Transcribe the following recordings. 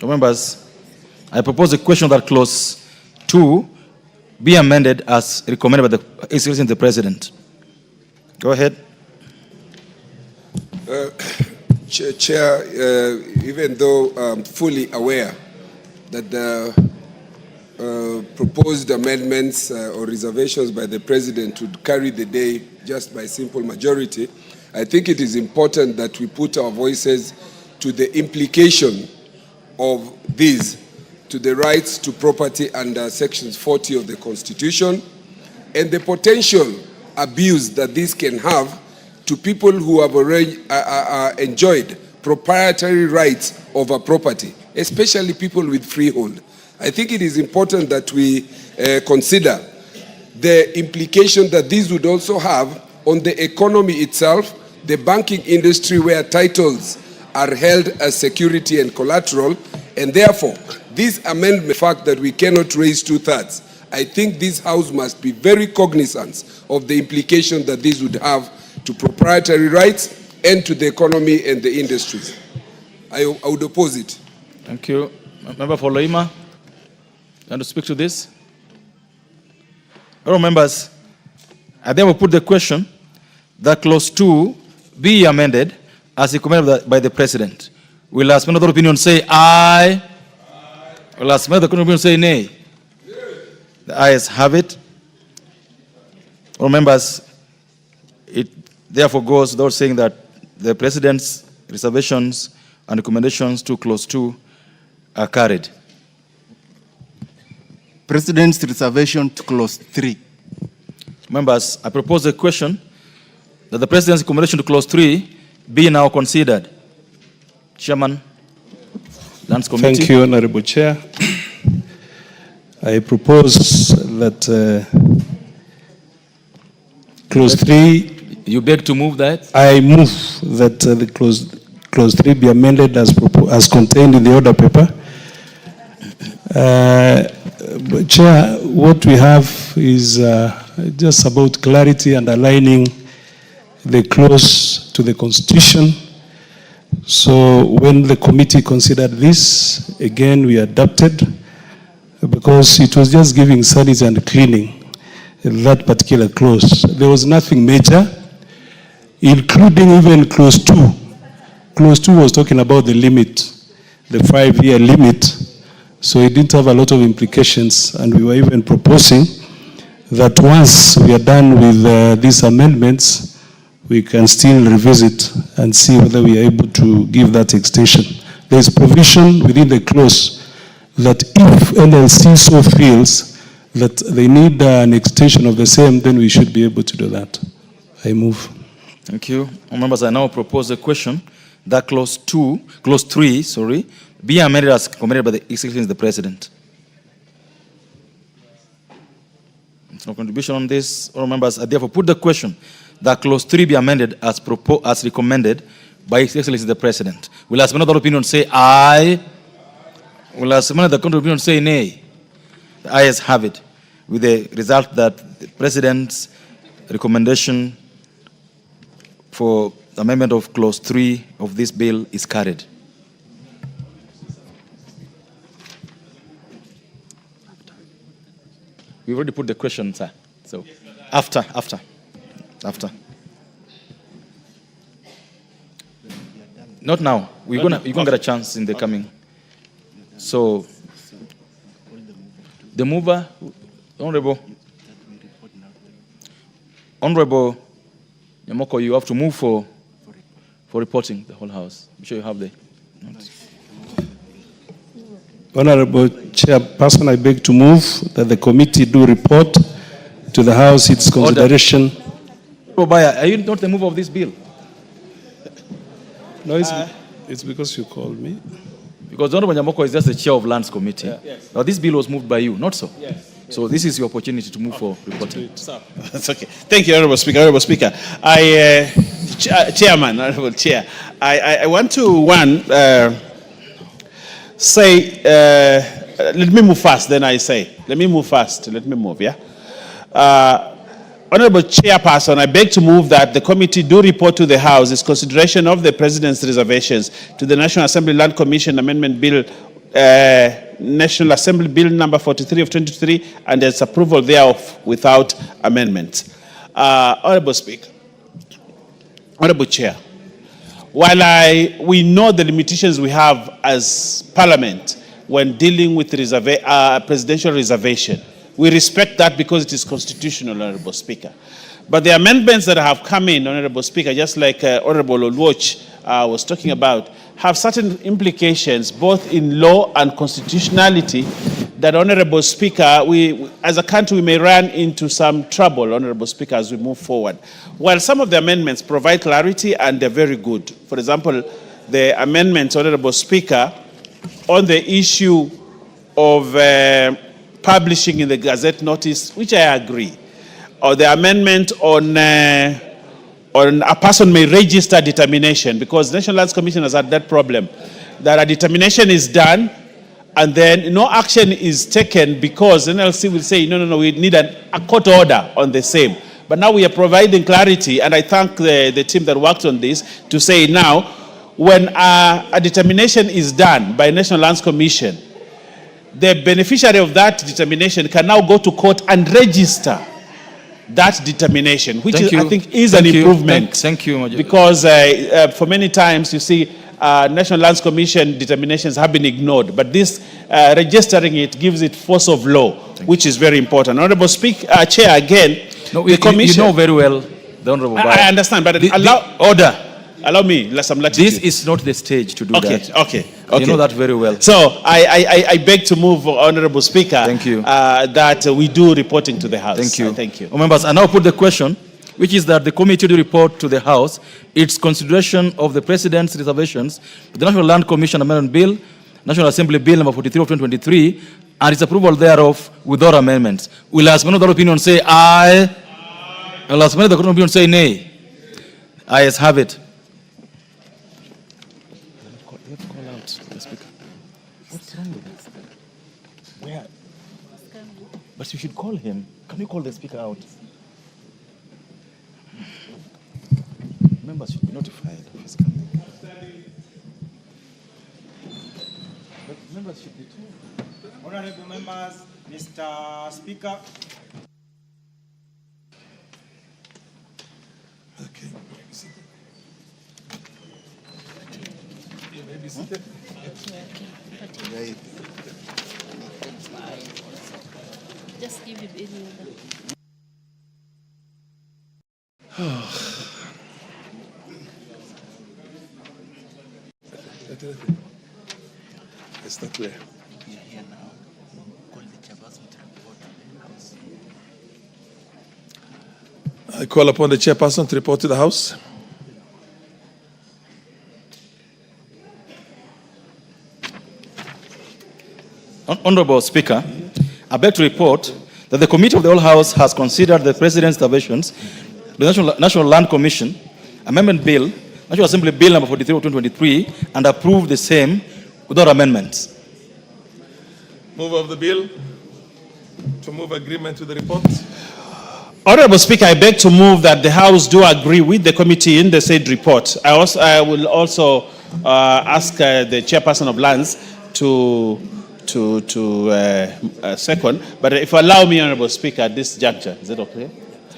Members, I propose a question that clause 2 be amended as recommended by the Excellency of the President. Go ahead. Chair, even though I'm fully aware that the proposed amendments or reservations by the President would carry the day just by simple majority, I think it is important that we put our voices to the implication of these, to the rights to property under Sections 40 of the Constitution, and the potential abuse that this can have to people who have already enjoyed proprietary rights over property, especially people with freehold. I think it is important that we consider the implication that this would also have on the economy itself, the banking industry where titles are held as security and collateral, and therefore this amendment, the fact that we cannot raise 2/3, I think this House must be very cognizant of the implication that this would have to proprietary rights and to the economy and the industries. I would oppose it. Thank you. Member for Loima, you want to speak to this? All members, I then will put the question that clause 2 be amended as recommended by the President. Will last another opinion say aye? Will last another opinion say nay? The ayes have it. All members, it therefore goes without saying that the President's reservations and recommendations to clause 2 are carried. President's reservation to clause 3. Members, I propose a question that the President's recommendation to clause 3 be now considered. Chairman, Lands Committee. Thank you, Honorable Chair. I propose that clause 3. You beg to move that? I move that the clause 3 be amended as contained in the order paper. Chair, what we have is just about clarity and aligning the clause to the Constitution. So when the committee considered this, again we adopted, because it was just giving sanity and cleaning that particular clause. There was nothing major, including even clause 2. Clause 2 was talking about the limit, the 5-year limit. So it didn't have a lot of implications, and we were even proposing that once we are done with these amendments, we can still revisit and see whether we are able to give that extension. There is provision within the clause that if NLC so feels that they need an extension of the same, then we should be able to do that. I move. Thank you. Members, I now propose a question that clause 3, be amended as recommended by the Excellency of the President. There's no contribution on this. All members, I therefore put the question that clause 3 be amended as recommended by His Excellency the President. Will as another opinion say aye? Will as another opinion say nay? The ayes have it, with the result that the President's recommendation for the amendment of clause 3 of this bill is carried. We've already put the question, sir. So after. Not now. You're gonna get a chance in the coming. So the mover, Honorable Nyamoko, you have to move for reporting the whole House. I'm sure you have the notes. Honorable Chairperson, I beg to move that the committee do report to the House its consideration. Obaya, are you not the mover of this bill? No, it's because you called me. Because Honorable Nyamoko is just the chair of Lands Committee. Yeah. Yes. Now, this bill was moved by you, not so? Yes. So this is your opportunity to move for reporting. That's okay. Thank you, Honorable Speaker. Honorable Speaker, Chairman, Honorable Chair, I want to, say, let me move fast, then I say. Let me move fast. Let me move, yeah? Honorable Chairperson, I beg to move that the committee do report to the House its consideration of the President's reservations to the National Assembly Land Commission Amendment Bill National Assembly Bill number 43 of 2023 and its approval thereof without amendments. Honorable Speaker, Honorable Chair, while we know the limitations we have as Parliament when dealing with presidential reservation, we respect that because it is constitutional, Honorable Speaker. But the amendments that have come in, Honorable Speaker, just like Honorable Olwoch was talking about, have certain implications both in law and constitutionality that, Honorable Speaker, we as a country we may run into some trouble, Honorable Speaker, as we move forward. While some of the amendments provide clarity and they're very good. For example, the amendments, Honorable Speaker, on the issue of publishing in the Gazette notice, which I agree, or the amendment on a person may register determination, because the National Lands Commission has had that problem, that a determination is done and then no action is taken because the NLC will say, no, we need a court order on the same. But now we are providing clarity, and I thank the team that worked on this to say now, when a determination is done by National Lands Commission, the beneficiary of that determination can now go to court and register that determination, which I think is an improvement. Thank you, Major. Because for many times, you see, National Lands Commission determinations have been ignored, but this registering it gives it force of law, which is very important. Honorable Speaker, Chair, again, no, the Commission... You know very well, the Honorable I understand, but allow me some latitude. This is not the stage to do that. Okay. You know that very well. So I beg to move, Honorable Speaker. Thank you. That we do reporting to the House. Thank you. Thank you. Members, I now put the question, which is that the committee to report to the House its consideration of the President's reservations, the National Land Commission Amendment Bill, National Assembly Bill number 43 of 2023, and its approval thereof without amendments. Will as many of the opinion say aye? Will as many of the opinion say nay? Ayes have it. What's wrong with this? Where? But you should call him. Can you call the speaker out? Members should be notified of his coming. But members should be told. Honorable members, Mr. Speaker. Okay. Maybe seated. Just give him any other. It's not clear. We are here now. Call the chairperson to report to the House. I call upon the chairperson to report to the House. Honorable Speaker, I beg to report that the Committee of the Whole House has considered the President's interventions, the National Land Commission Amendment Bill, National Assembly Bill number 43 of 2023, and approved the same without amendments. Move of the bill to move agreement with the report. Honorable Speaker, I beg to move that the House do agree with the committee in the said report. I will also ask the chairperson of lands to second. But if you allow me, Honorable Speaker, at this juncture, is it okay?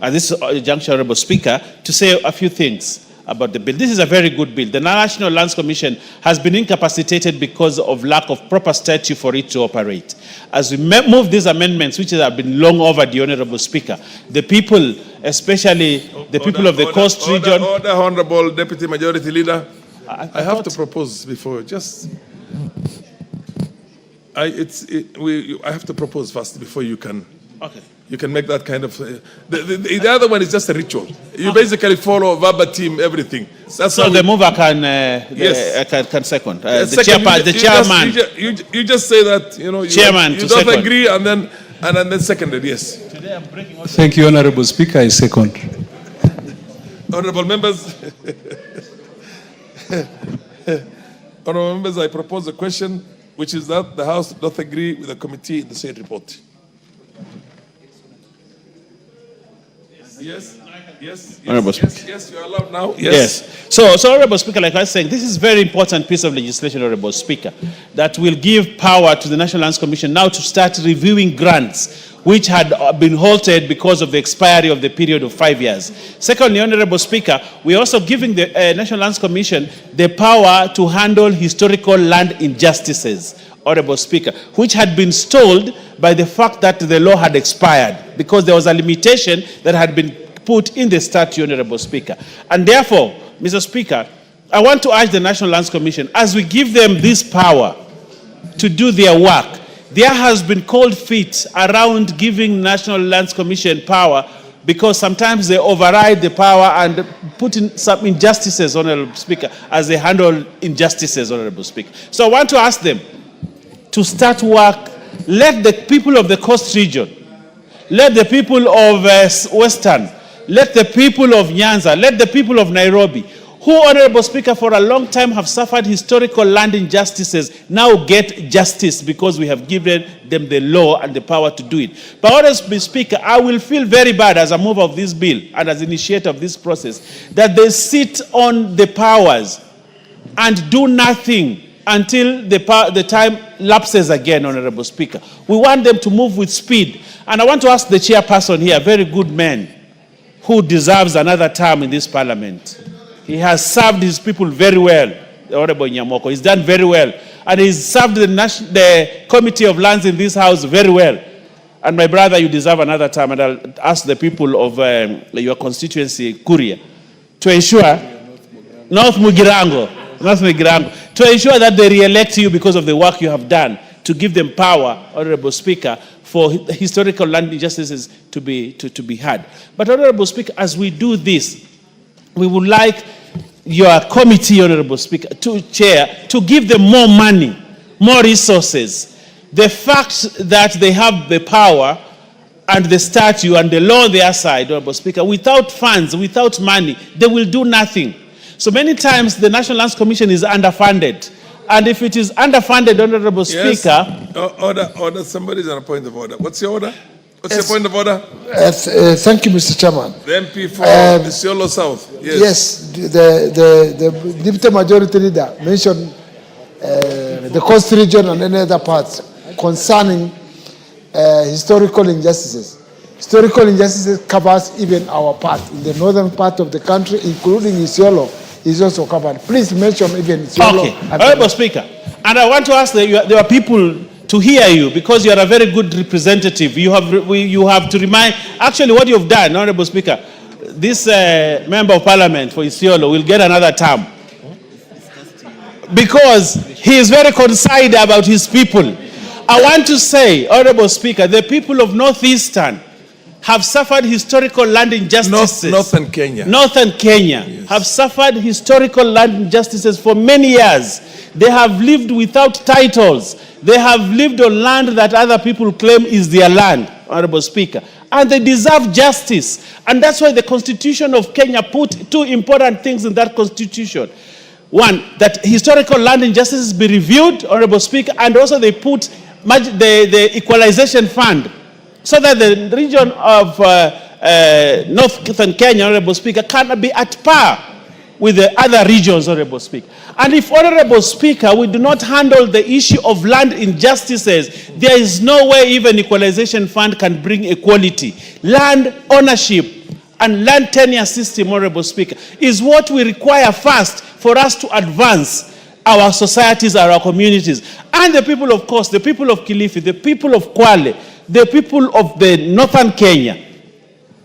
At this juncture, Honorable Speaker, to say a few things about the bill. This is a very good bill. The National Lands Commission has been incapacitated because of lack of proper statute for it to operate. As we move these amendments, which have been long overdue, Honorable Speaker, the people, especially the people of the coast region... Order, Honorable Deputy Majority Leader. I have to propose before, just... I have to propose first before you can. Okay. You can make that kind of. The other one is just a ritual. You basically follow verbatim everything. That's so the mover can. Yes. Can second. The chairman. You just say that chairman you don't agree and then seconded. Yes. Today I'm breaking. Thank you, Honorable Speaker. I second. Honorable members. Honorable members, I propose a question, which is that the House does not agree with the committee in the said report. Yes? Yes, Honorable Speaker. Yes, you are allowed now. Yes. So, Honorable Speaker, like I was saying, this is a very important piece of legislation, Honorable Speaker, that will give power to the National Lands Commission now to start reviewing grants which had been halted because of the expiry of the period of 5 years. Secondly, Honorable Speaker, we are also giving the National Lands Commission the power to handle historical land injustices, Honorable Speaker, which had been stalled by the fact that the law had expired because there was a limitation that had been put in the statute, Honorable Speaker. And therefore, Mr. Speaker, I want to urge the National Lands Commission, as we give them this power to do their work, there has been cold feet around giving National Lands Commission power because sometimes they override the power and put in some injustices, Honorable Speaker, as they handle injustices, Honorable Speaker. So I want to ask them to start work. Let the people of the Coast Region, let the people of Western, let the people of Nyanza, let the people of Nairobi, who, Honorable Speaker, for a long time have suffered historical land injustices, now get justice because we have given them the law and the power to do it. But, Honorable Speaker, I will feel very bad as a mover of this bill and as initiator of this process that they sit on the powers and do nothing until the time lapses again, Honorable Speaker. We want them to move with speed. And I want to ask the chairperson here, a very good man, who deserves another term in this parliament. He has served his people very well, the Honorable Nyamoko. He's done very well. And he's served the Committee of Lands in this house very well. And my brother, you deserve another term. And I'll ask the people of your constituency, Kuria, to ensure, North Mugirango, to ensure that they re-elect you because of the work you have done, to give them power, Honorable Speaker, for historical land injustices to be had. But, Honorable Speaker, as we do this, we would like your committee, Honorable Speaker, to chair, to give them more money, more resources. The fact that they have the power and the statute and the law on their side, Honorable Speaker, without funds, without money, they will do nothing. So many times the National Lands Commission is underfunded. And if it is underfunded, Honorable Speaker... Order. Somebody's on a point of order. What's your order? What's your point of order? Thank you, Mr. Chairman. The MP for Isiolo South. Yes, the Deputy Majority Leader mentioned the Coast Region and any other parts concerning historical injustices. Historical injustices covers even our part. In the northern part of the country, including Isiolo, is also covered. Please mention even Isiolo. Okay, Honorable Speaker, and I want to ask that there are people to hear you because you are a very good representative. You have to remind, actually what you have done, Honorable Speaker, this member of parliament for Isiolo will get another term because he is very concerned about his people. I want to say, Honorable Speaker, the people of Northeastern have suffered historical land injustices. Northern Kenya. Northern Kenya have suffered historical land injustices for many years. They have lived without titles. They have lived on land that other people claim is their land, Honorable Speaker. And they deserve justice. And that's why the Constitution of Kenya put two important things in that Constitution. One, that historical land injustices be reviewed, Honorable Speaker, and also they put the Equalization Fund so that the region of Northern Kenya, Honorable Speaker, can be at par with the other regions, Honorable Speaker. And if, Honorable Speaker, we do not handle the issue of land injustices, there is no way even Equalization Fund can bring equality. Land ownership and land tenure system, Honorable Speaker, is what we require first for us to advance our societies, our communities. And the people, of course, the people of Kilifi, the people of Kwale, the people of the Northern Kenya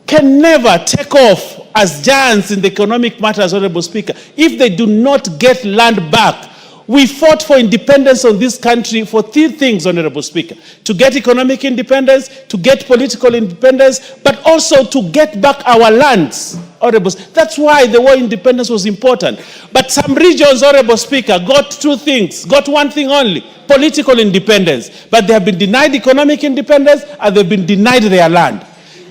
can never take off as giants in the economic matters, Honorable Speaker, if they do not get land back. We fought for independence on this country for three things, Honorable Speaker: to get economic independence, to get political independence, but also to get back our lands, Honorable. That's why the war independence was important. But some regions, Honorable Speaker, got two things, got one thing only: political independence. But they have been denied economic independence and they've been denied their land.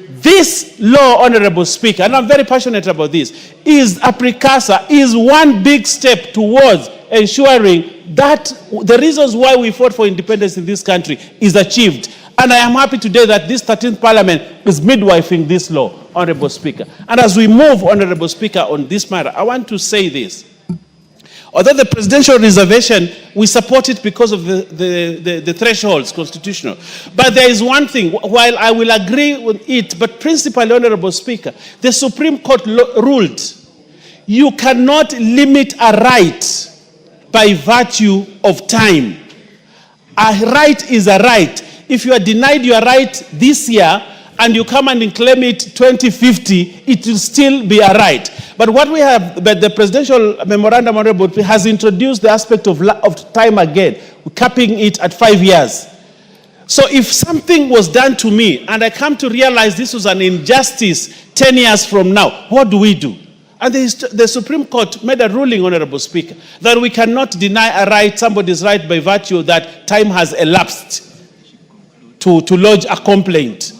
This law, Honorable Speaker, and I'm very passionate about this, is a precursor, is one big step towards ensuring that the reasons why we fought for independence in this country is achieved. And I am happy today that this 13th Parliament is midwifing this law. Honorable Speaker. And as we move, Honorable Speaker, on this matter, I want to say this. Although the presidential reservation, we support it because of the thresholds constitutional. But there is one thing, while I will agree with it, but principally, Honorable Speaker, the Supreme Court ruled you cannot limit a right by virtue of time. A right is a right. If you are denied your right this year and you come and claim it 2050, it will still be a right. But what we have, but the presidential memorandum has introduced the aspect of time again, capping it at 5 years. So if something was done to me and I come to realize this was an injustice 10 years from now, what do we do? And the Supreme Court made a ruling, Honorable Speaker, that we cannot deny a right, somebody's right by virtue that time has elapsed to lodge a complaint.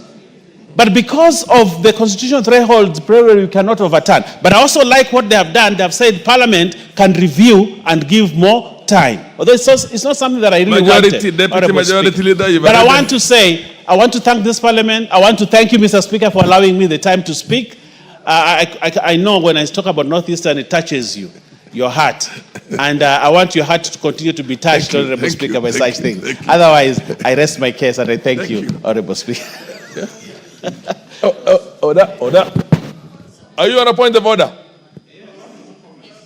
But because of the constitutional thresholds, probably we cannot overturn. But I also like what they have done. They have said Parliament can review and give more time. Although it's not something that I really wanted. Deputy Majority Leader. But I want to say, I want to thank this Parliament. I want to thank you, Mr. Speaker, for allowing me the time to speak. I know when I talk about Northeastern, it touches you, your heart. And I want your heart to continue to be touched, Honorable Speaker, by such things. Otherwise, I rest my case and I thank you, Honorable Speaker. Order. Are you on a point of order?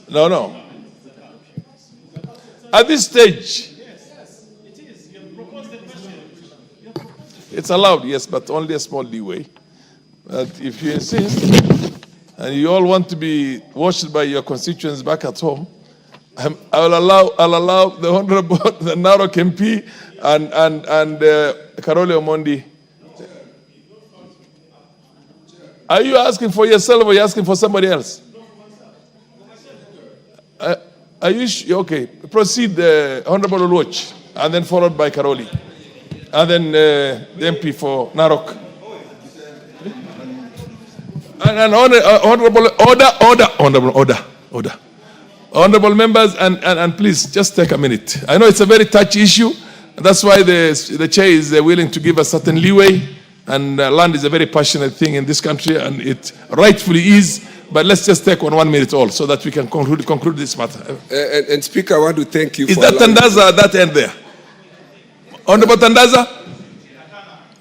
No. At this stage, it's allowed, yes, but only a small leeway. But if you insist, and you all want to be watched by your constituents back at home, I'll allow the Honorable, the Narok MP and Karole Omondi. Are you asking for yourself or are you asking for somebody else? Are you okay? Proceed, Honorable Oluoch, and then followed by Karoli, and then the MP for Narok. And honorable order. Honorable members, and please just take a minute. I know it's a very touchy issue. That's why the chair is willing to give a certain leeway. And land is a very passionate thing in this country, and it rightfully is. But let's just take 1 minute all, so that we can conclude this matter. And Speaker, I want to thank you. Is that Tandaza at that end there? Honorable Tandaza?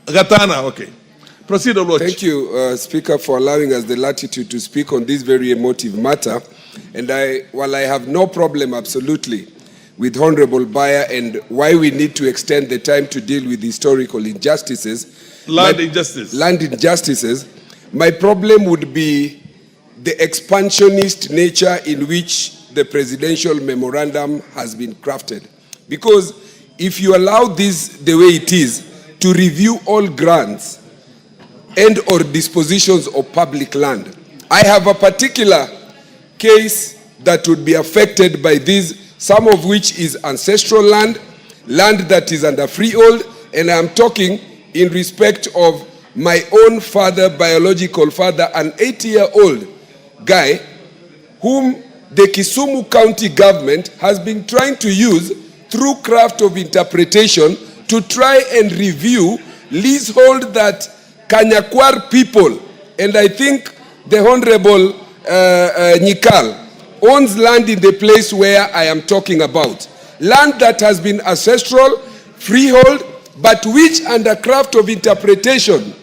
Gatana, okay. Proceed, Lord. Thank you, Speaker, for allowing us the latitude to speak on this very emotive matter. And while I have no problem, absolutely, with Honorable Bayer and why we need to extend the time to deal with historical injustices, land injustices, my problem would be the expansionist nature in which the presidential memorandum has been crafted. Because if you allow this the way it is, to review all grants and or dispositions of public land, I have a particular case that would be affected by this, some of which is ancestral land that is under freehold, and I'm talking in respect of my own father, biological father, an 80-year-old guy whom the Kisumu County government has been trying to use through craft of interpretation to try and review leasehold that Kanyakwar people, and I think the Honorable Nyikal, owns land in the place where I am talking about. Land that has been ancestral, freehold, but which under craft of interpretation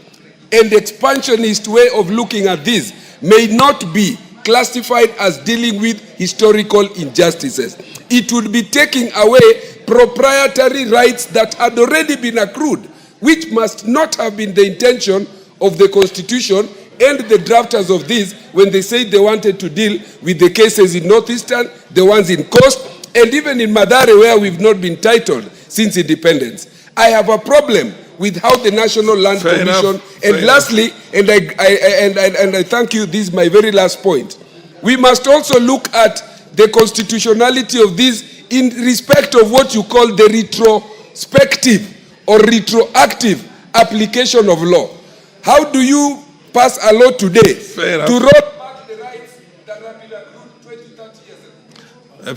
and expansionist way of looking at this may not be classified as dealing with historical injustices. It would be taking away proprietary rights that had already been accrued, which must not have been the intention of the Constitution and the drafters of this when they said they wanted to deal with the cases in Northeastern, the ones in Coast, and even in Madare, where we've not been titled since independence. I have a problem with how the National Land Commission, and lastly, and I thank you, this is my very last point. We must also look at the constitutionality of this in respect of what you call the retrospective or retroactive application of law. How do you pass a law today to roll